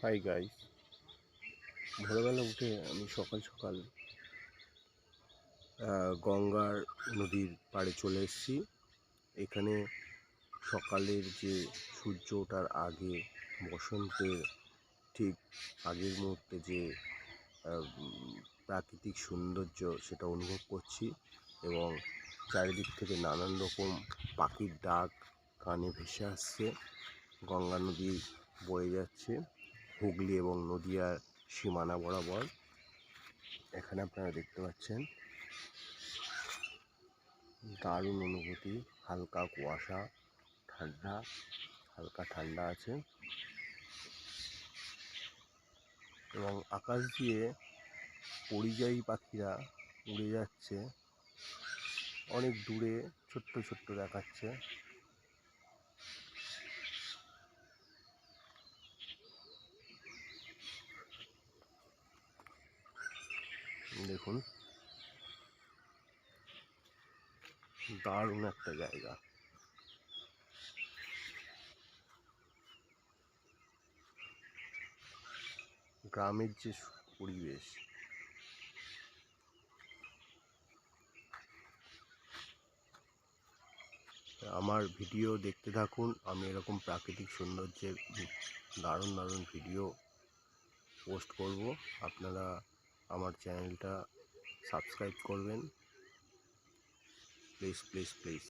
Hi guys, ভোরবেলা উঠে আমি সকাল সকাল গঙ্গার নদীর পাড়ে চলে এসেছি। এখানে সকালের যে সূর্য ওঠার আগে বসন্তের ঠিক আগের মুহূর্তে যে প্রাকৃতিক সৌন্দর্য সেটা অনুভব করছি এবং চারিদিক থেকে নানান রকম পাখির ডাক কানে ভেসে আসছে। গঙ্গা নদী বয়ে যাচ্ছে হুগলি এবং নদিয়ার সীমানা বরাবর। এখানে আপনারা দেখতে পাচ্ছেন দারুণ অনুভূতি, হালকা কুয়াশা, ঠান্ডা, হালকা ঠান্ডা আছে এবং আকাশ দিয়ে পরিযায়ী পাখিরা উড়ে যাচ্ছে, অনেক দূরে ছোট্ট ছোট্ট দেখাচ্ছে। দেখুন, দারুণ একটা জায়গা। গ্রামের যে পরিবেশ, আমার ভিডিও দেখতে থাকুন। আমি এরকম প্রাকৃতিক সৌন্দর্যের দারুণ দারুণ ভিডিও পোস্ট করব। আপনারা আমার চ্যানেলটা সাবস্ক্রাইব করবেন, প্লিজ প্লিজ প্লিজ।